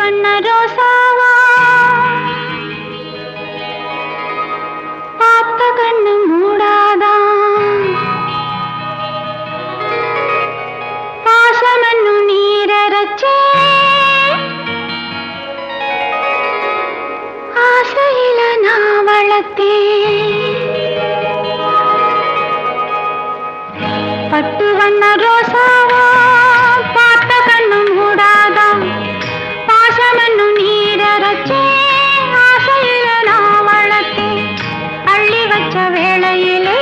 வண்ண ரோசாவா பார்த்த கண்ணு மூடாதான் பாசமன்னு நீரச்சே ஆசையில நான் வளர்த்தேன் பட்டு வண்ண ரோசாவா பார்த்த கண்ணு மூடாதான் பாசமன்னு நீரச்சே ஆசையில நான் வளர்த்தேன் அள்ளி வச்ச வேளையிலே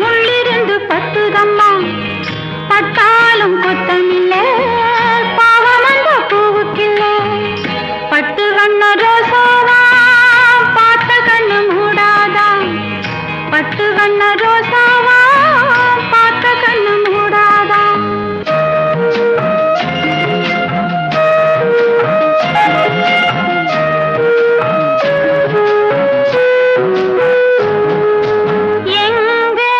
முள்ளிருந்து பட்டுதம்மா பட்டாலும் கொத்தமில்லை பாவம் அந்த பூவுக்கில்லை பட்டு வண்ண ரோசாவா பார்த்த கண்ணு மூடாதான் பட்டு வண்ண ரோசாவா பார்த்த கண்ணு மூடாதான் எங்கே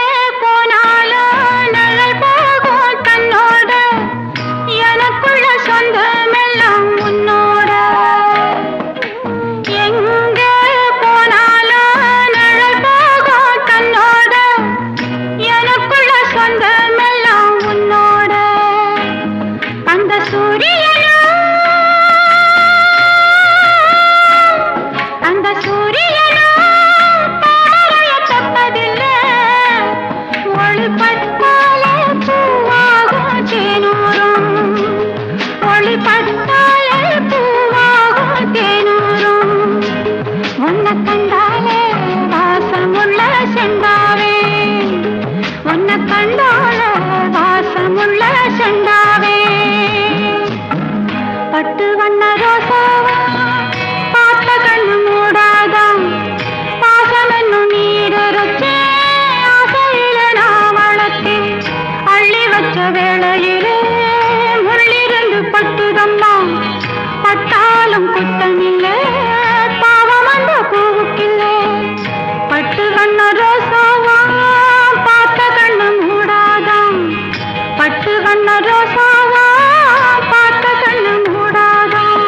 போனாலும் நிழல் போகும் தன்னோட எனக்குள்ள சொந்தமெல்லாம் உன்னோட எங்கே போனாலும் நிழல் போகும் தன்னோட எனக்குள்ள சொந்தமெல்லாம் உன்னோட அந்த சூரியனும் தாரைய தப்பதில்லை ஒளிப்பட்டாலே பூவாகும் தேனூரும் ஒளிப்பட்டாலே பூவாகும் தேனூரும் உன்னை கண்டாலே வாசமுள்ள செண்டாவே உன்னை கண்டாலே வாசமுள்ள செண்டாவே பட்டு வண்ண ரோசாவா பார்த்த கண்ணு மூடாதான் பாசமென்னு நீரச்சே ஆசையில நான் வளர்த்தேன் அள்ளி வச்ச வேளையிலே முள்ளிருந்து பட்டுதம்மா பட்டாலும் குத்தமில்லை பாவம் அந்த பூவுக்கில்லை பட்டு வண்ண ரோசாவா பார்த்த கண்ணு மூடாதான் பட்டு வண்ண ரோசாவா பார்த்த கண்ணு மூடாதான்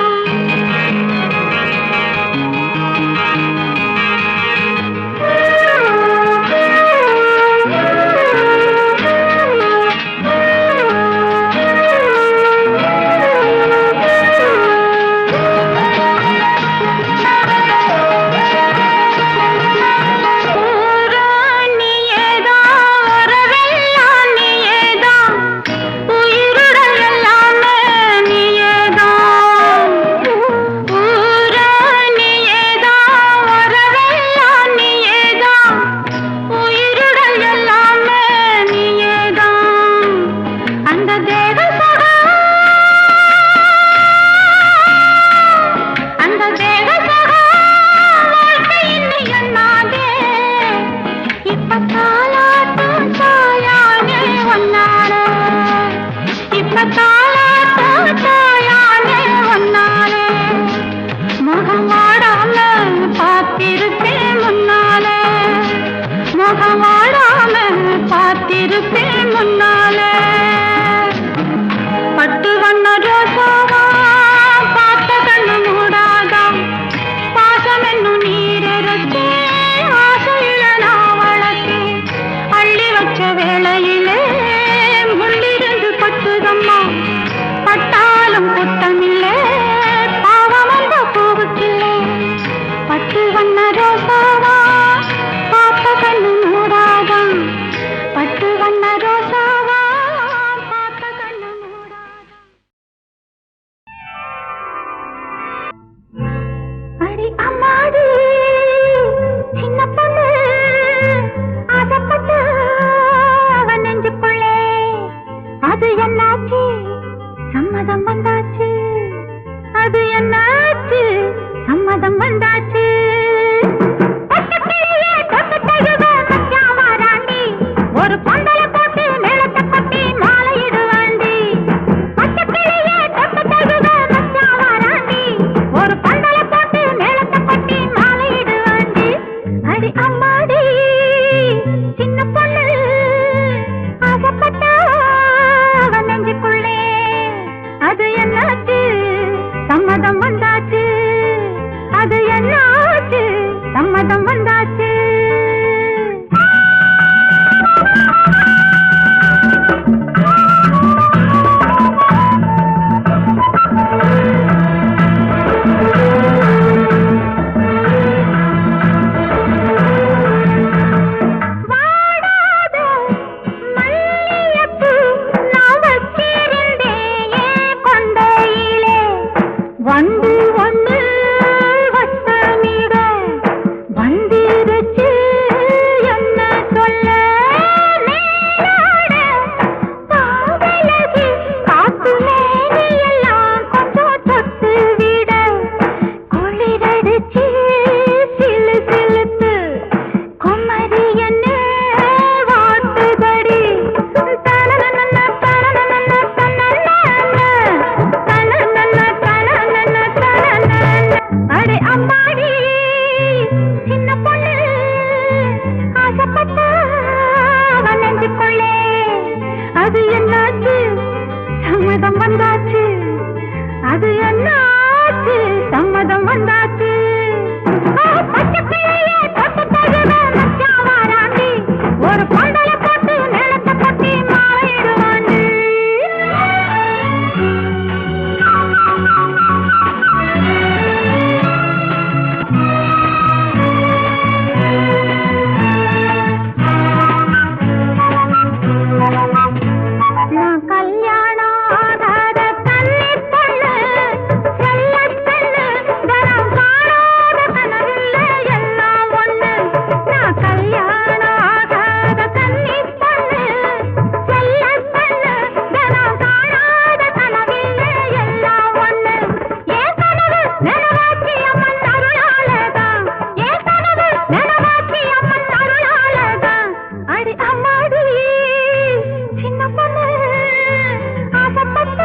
பார்த்திருப்பேன் முன்னாலே பட்டு வண்ண ரோசாவா பார்த்த கண்ணு மூடாதான் பாசமென்னு நீரச்சே ஆசையில நான் வளர்த்தேன் அள்ளி வச்ச வேளையிலே முள்ளிருந்து பட்டுதம்மா பட்டாலும் குத்தமில்லை பாவம் அந்த பூவுக்கில்லை பட்டு வண்ண ரோசாவா பார்த்த கண்ணு மூடாதான் பட்டு வண்ண ரோசாவா பார்த்த கண்ணு மூடாதான் அடி அம்மாடி சின்ன பொண்ணு ஆசைப்பட்டு அவன் நெஞ்சுக்குள்ளே அது என்னாச்சு சம்மதம் வந்தாச்சு அது என்னாச்சு சம்மதம் வந்தாச்சு ஒரு பந்தல போட்டு மேளத்தை கொட்டி மாலையிடுவாண்டி பச்சக்கிளியே தொட்டு தகுத மச்சாவாராண்டி ஒரு பந்தல போட்டு மேளத்தை கொட்டி மாலையிடுவாண்டி அடி அம்மாடி சின்ன பொண்ணு ஆசைப்பட்டா அவன் நெஞ்சுக்குள்ளே அது என்னாச்சு சம்மதம் வந்து ஒண்ணு வட்டமிட வந்திருச்சு என்ன சொல்ல நீராட காதலகி காத்து மேனி எல்லாம் கொஞ்சம் தொட்டு விட குளிரடிச்சு சிலு சிலுத்து குமரி என்ன வாட்டுதடி தனனன தனனன அடே அம்மாடி சின்ன பொண்ணு ஆசைப்பட்ட நெஞ்சுக்குள்ளே அது என்னாச்சு சம்மதம் வந்தாச்சு அது என்னாச்சு சம்மதம் வந்தாச்சு பச்சை பிள்ளையே தொட்டு தழுவ மச்சான் வாராண்டி ஒரு பண்டல போட்டு நிலத்தை கட்டி மாறிடுவாண்டி நான் கல்யாணம் ஆகாத கன்னி பொண்ணு செல்ல பெண்ணு தரம் காணாத கனவில்லை எல்லாம் ஒண்ணு நான் கல்யாணம் ஆகாத கன்னி பொண்ணு செல்ல பெண்ணு தரம் காணாத கனவில்லை எல்லாம் ஒண்ணு ஏன் கனவு நினைவாச்சி அம்மன் அருளாலதான் ஏன் கனவு நினைவாச்சி அம்மன் அருளாலதான் அடி அம்மாடி சின்ன பொண்ணு ஆசைப்பட்ட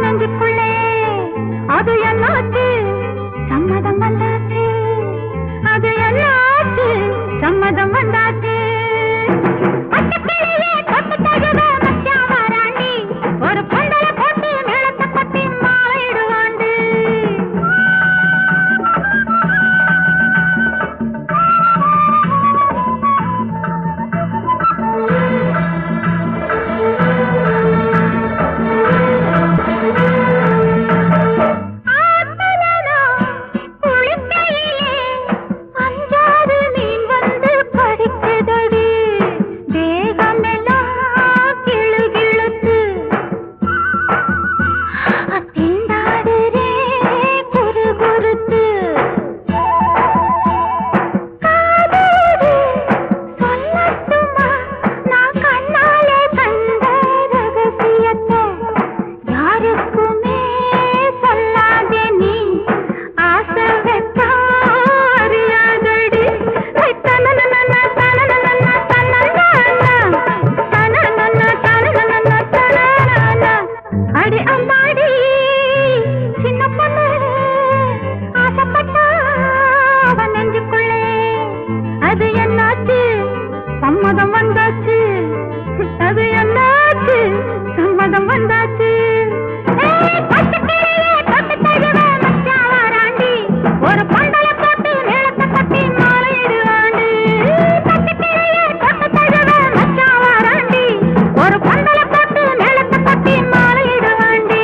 நெஞ்சுக்குள்ளே அது என்னாச்சு சம்மதம் வந்தாச்சு அது என்னாச்சு சம்மதம் வந்தாச்சு பச்சை பிள்ளையே தொட்டு தழுவ மச்சான் வாராண்டி ஒரு பண்டல போட்டு நிலத்தை கட்டி மாறிடுவாண்டி ஆத்தலனா குளிக்கையிலே அஞ்சாறு மீன் வந்து படிக்குதடி தேகமெல்லாம் கிளுகிளுத்து திண்டாடுறே குறுகுறுத்து காதோடு சொல்லட்டுமா நான் கண்ணாலே கண்ட ரகசியத்தை யாருக்குமே சொல்லாதே நீ ஆசை வெச்சா அறியாதடி தனனன தனனன தனனன தனனன தனனன தனனன அடி அம்மாடி சின்ன பொண்ணு ஆசைப்பட்டா அவன் நெஞ்சுக்குள்ளே அது என்னாச்சு சம்மதம் வந்தாச்சு அது என்னாச்சு சம்மதம் வந்தாச்சு பச்சை பிள்ளையே தொட்டு தழுவ மச்சான் வாராண்டி ஒரு பண்டல போட்டு நிலத்தை கட்டி மாறிடுவாண்டி பச்சை பிள்ளையே தொட்டு தழுவ மச்சான் வாராண்டி ஒரு பண்டல போட்டு நிலத்தை கட்டி மாறிடுவாண்டி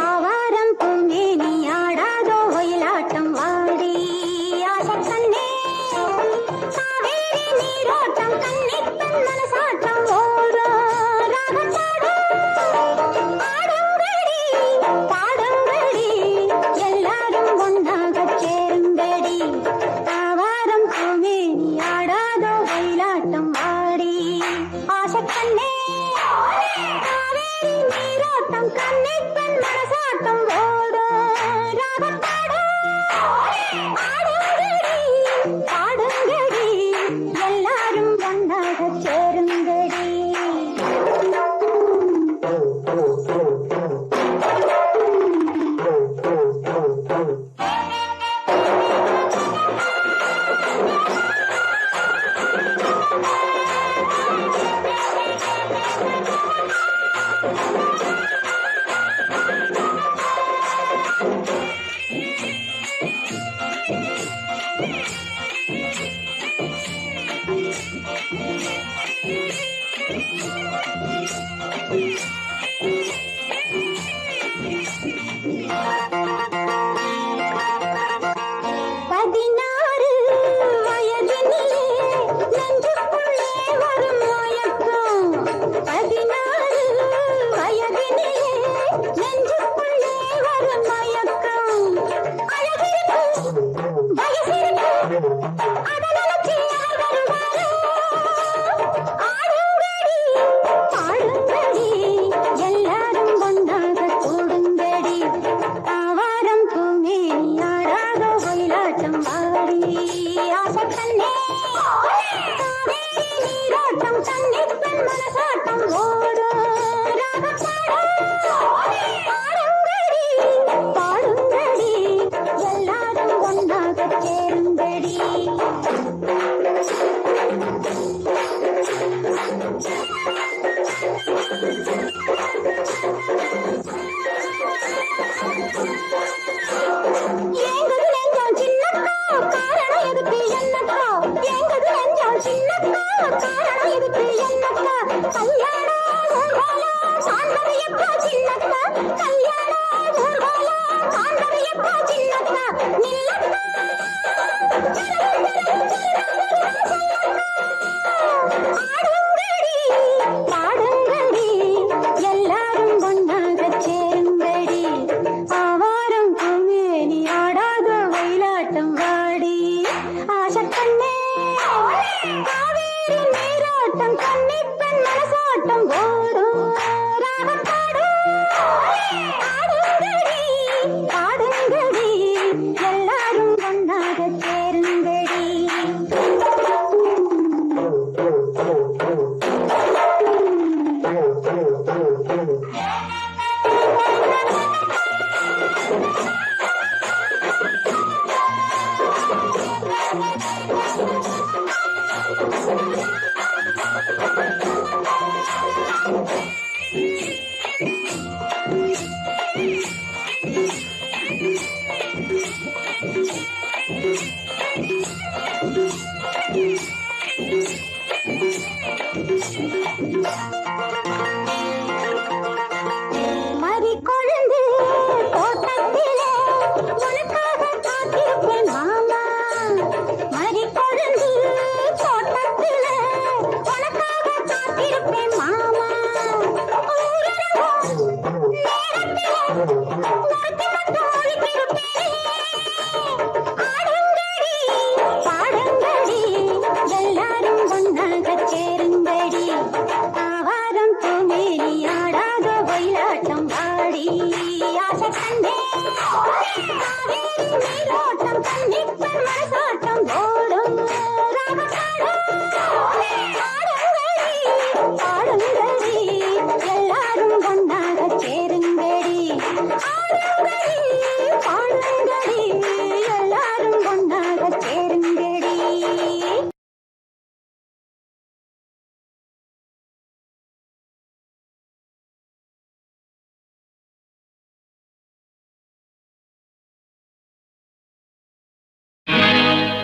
ஆவாரம் பூமேனி ஆடாதோ ஒயிலாட்டம் வாடி ஆசக்கண்ணே காவேரி நீரோட்டம் கன்னிப்பெண் மனசாட்டம் ஓரோ ராகத்தாடும் ஆடுங்கடி பாடுங்கடி எல்லாரும் ஒன்றாகச் சேருங்கடி ஆவாரம் பூமேனி ஆடாதோ ஒயிலாட்டம் வாடி ஆசக்கண்ணே காவேரி நீரோட்டம் கன்னிப்பெண் மனசாட்டம் ஓடோ ராகத்தாடும் ஆடுங்கடி பாடுங்கடி எல்லாரும் ஒன்றாகச் சேருங்க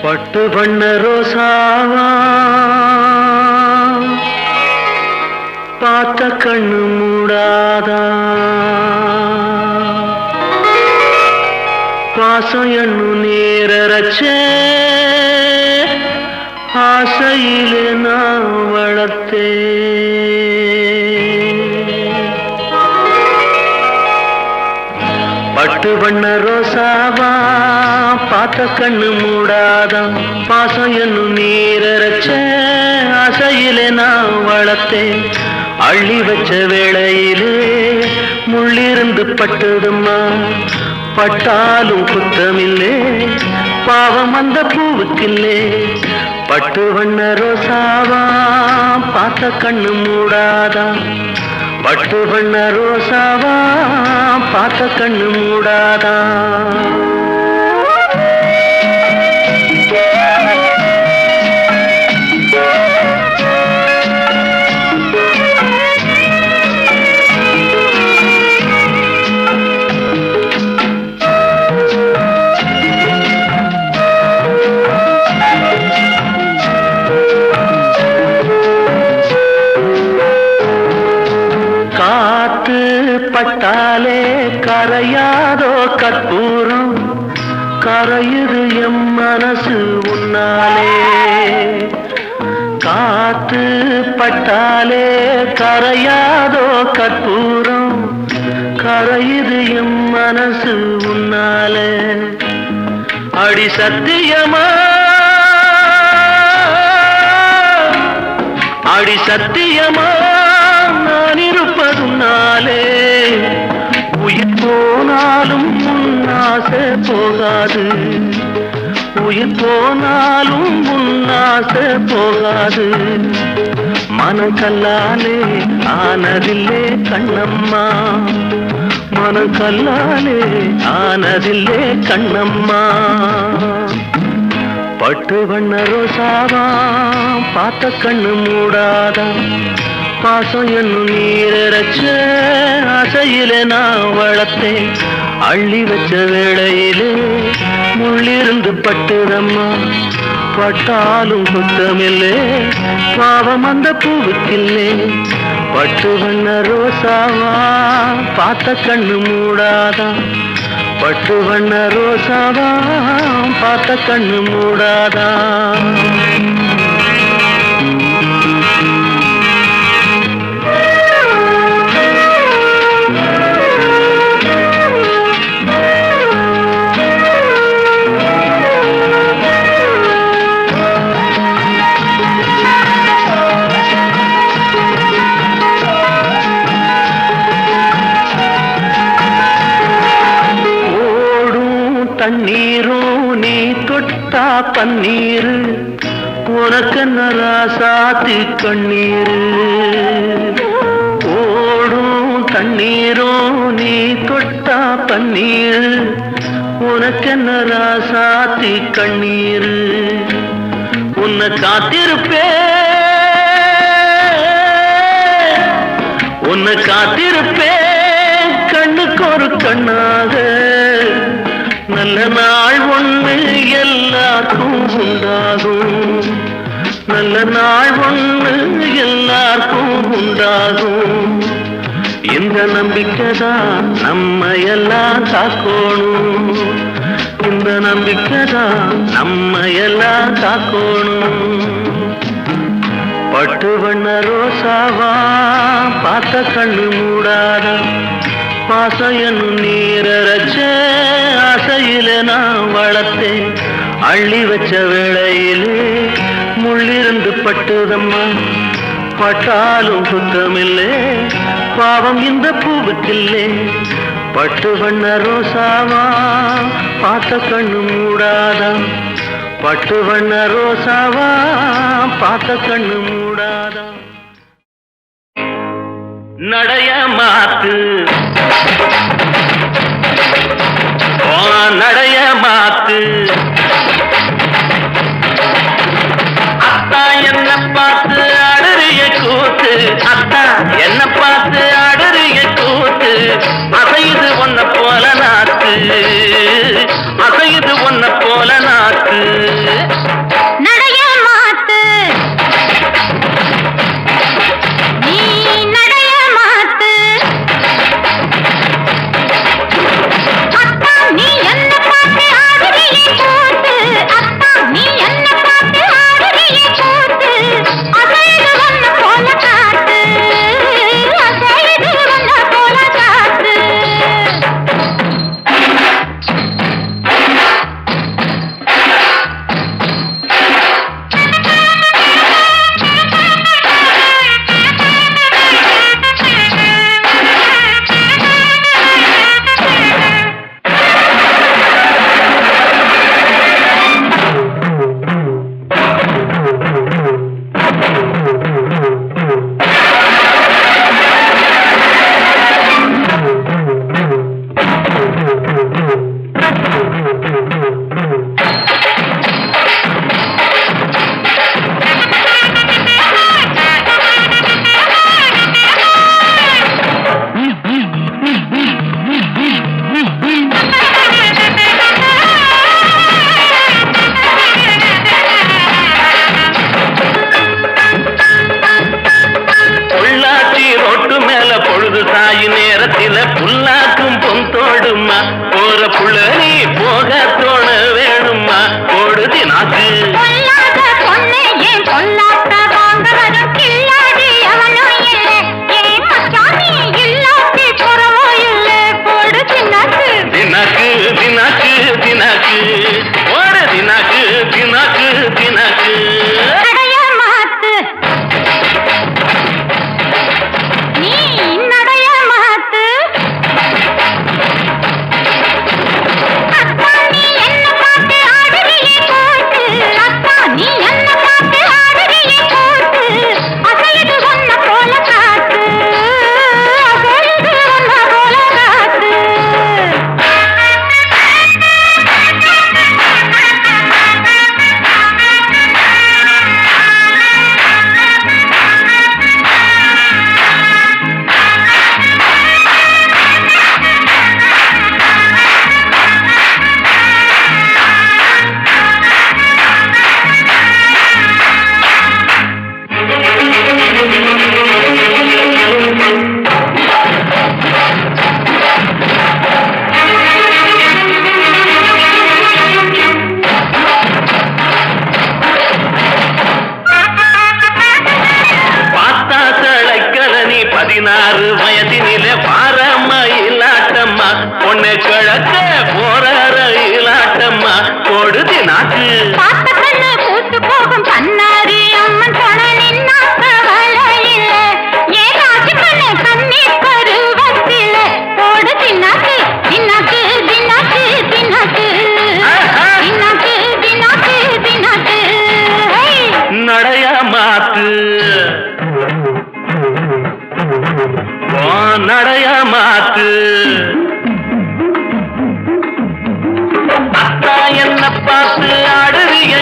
பட்டு பண்ண ரோசாவா பார்த்த கண்ணு மூடாதா பாசம் எண்ணு நேரச்ச ஆசையிலே நான் வளர்த்தே பட்டு பண்ண ரோசாவா பார்த்த கண்ணு மூடாதான் பாசம் என்னும் நீரச்ச ஆசையிலே நான் வளர்த்தேன் அள்ளி வச்ச வேளையிலே முள்ளிருந்து பட்டதும்மா பட்டாலும் குத்தமில்லே பாவம் அந்த பூவுக்கில்லே பட்டு வண்ண ரோசாவா பார்த்த கண்ணு மூடாதான் பட்டு பண்ண ரோசாவா பார்த்த கண்ணு மூடாதா பட்டாலே கரையாதோ கற்பூரம் கரையுது எம் மனசு உன்னாலே காத்து பட்டாலே கரையாதோ கற்பூரம் கரையுது எம் மனசு உன்னாலே அடி சத்தியமா அடி சத்தியமா நான் இருப்பதுனாலே உயிர் போனாலும் உன்னாசை போகாது உயிர் போனாலும் உன்னாசை போகாது மனம் கல்லாலே ஆனதில்லே கண்ணம்மா மனம் கல்லாலே ஆனதில்லே கண்ணம்மா பட்டு வண்ண ரோசாவா பார்த்த கண்ணு மூடாதா பாசம் என்னும் நீரச்ச ஆசையில நான் வளர்த்தேன் அள்ளி வச்ச வேளையிலே முள்ளிருந்து பட்டுதம்மா பட்டாலும் குத்தமில்லே பாவம் அந்த பூவுக்கில்லே பட்டு வண்ண ரோசாவா பார்த்த கண்ணு மூடாதா பட்டு வண்ண ரோசாவா பார்த்த கண்ணு மூடாதா தண்ணீரும் நீ தொட்டா பன்னீரு உனக்கென்ன ராசாத்தி கண்ணீரு ஓடும் தண்ணீரும் நீ தொட்டா பன்னீரு உனக்கென்ன ராசாத்தி கண்ணீரு உன்னை காத்திருப்பே உன்னை காத்திருப்பே கண்ணுக்கு ஒரு கண்ணாக நல்ல நாள் ஒன்று எல்லாருக்கும் உண்டாகும் நல்ல நாள் ஒன்று எல்லாருக்கும் உண்டாகும் இந்த நம்பிக்கைதான் நம்ம எல்லாம் காக்கணும் இந்த நம்பிக்கைதான் நம்ம எல்லாம் காக்கணும் பட்டு வண்ண ரோசாவா பார்த்த கண்ணு மூடாதா பாசம் என்னும் நீரச்ச ஆசையில நான் வளர்த்தேன் அள்ளி வச்ச வேளையிலே முள்ளிருந்து பட்டுதம்மா பட்டாலும் குத்தமில்லே பாவம் இந்த பூவுக்கில்லே பட்டு வண்ண ரோசாவா பார்த்த கண்ணு மூடாதா பட்டு வண்ண ரோசாவா பார்த்த கண்ணு மூடாதா நடைய மாத்து நடைய மாத்து அத்தா என்ன பார்த்து அடறிய கூத்து அத்தா என்ன பார்த்து அடறிய கூத்து அசையுது ஒன்ன போல நாத்து அசையுது ஒன்ன போல நாத்து நடைய மாத்து நீ நடைய மாத்து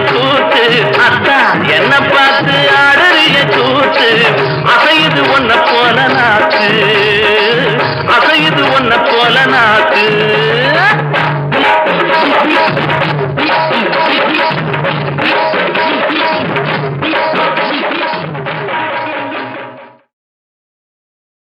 கூத்து அத்தா என்ன பார்த்து ஆடுறிய கூத்து அசையுது ஒன்ன போல நாக்கு